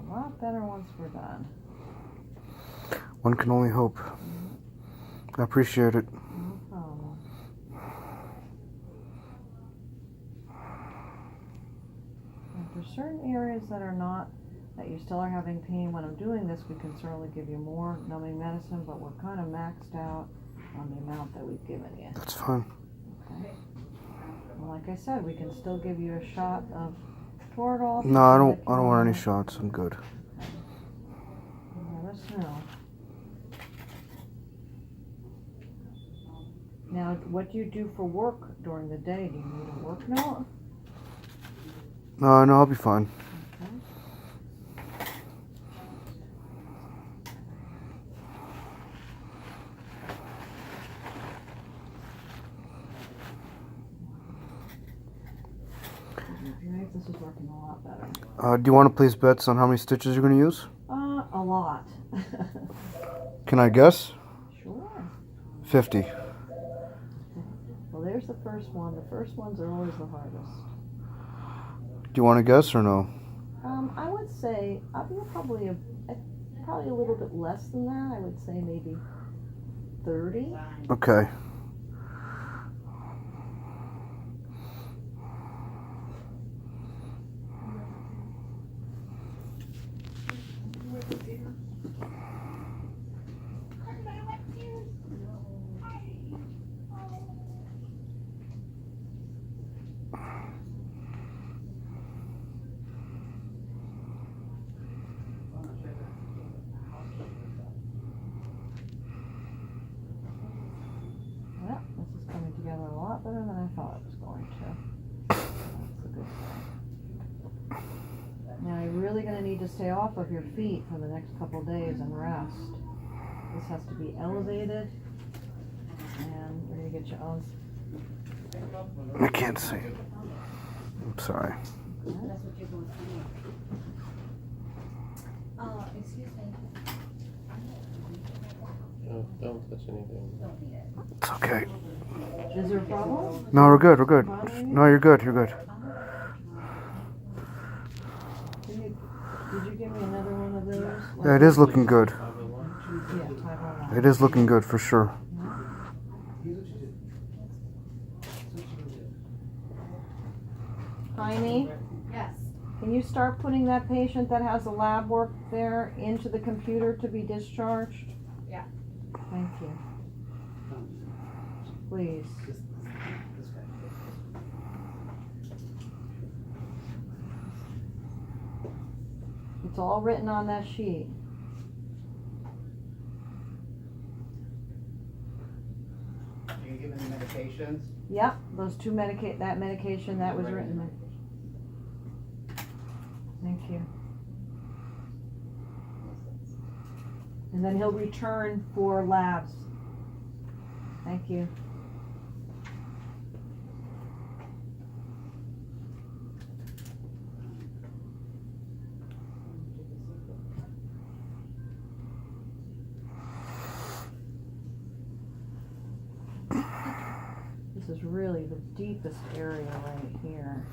a lot better once we're done. One can only hope. I appreciate it. No problem. If there's certain areas that you still are having pain when I'm doing this, we can certainly give you more numbing medicine, but we're kind of maxed out on the amount that we've given you. That's fine. Okay. Well, like I said, we can still give you a shot of Toradol. No, I don't want any shots. I'm good. Let us know. Now, what do you do for work during the day? Do you need a work note? No, I'll be fine. Okay. This is working a lot better. Do you want to place bets on how many stitches you're going to use? A lot. Can I guess? Sure. 50. Well, there's the first one. The first ones are always the hardest. Do you want to guess or no? I would say probably a little bit less than that. I would say maybe 30. Okay. Well, this is coming together a lot better than I thought it was going to. That's a good thing. Now you're really going to need to stay off of your feet for the next couple of days and rest. This has to be elevated, and we're going to get you on. I can't see. I'm sorry. Excuse me. No, don't touch anything. It's okay. Is there a problem? No, we're good. We're good. No, you're good. You're good. Did you give me another one of those? Yeah, it is looking good. Yeah, type on that. It is looking good for sure. Jaime, Yes. can you start putting that patient that has the lab work there into the computer to be discharged? Yeah. Thank you. Please. It's all written on that sheet. Are you giving the medications? Yep, those two that medication that was written there. Thank you. And then he'll return for labs. Thank you. This is really the deepest area right here.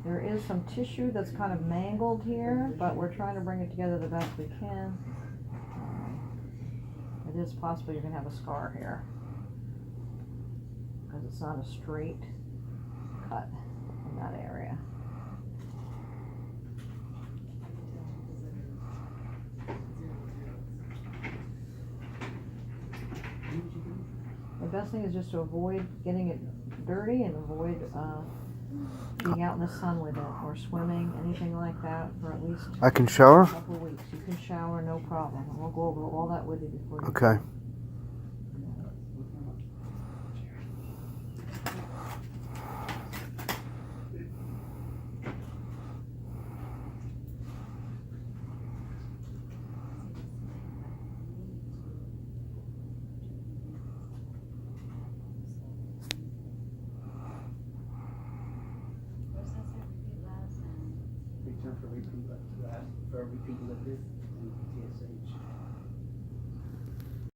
There is some tissue that's kind of mangled here, but we're trying to bring it together the best we can. It is possible you're going to have a scar here because it's not a straight cut in that area. The best thing is just to avoid getting it dirty and avoid being out in the sun with it or swimming, anything like that, for at least I can shower? a couple of weeks. You can shower, no problem. We'll go over all that with you before you Okay. Return for repeat delivery.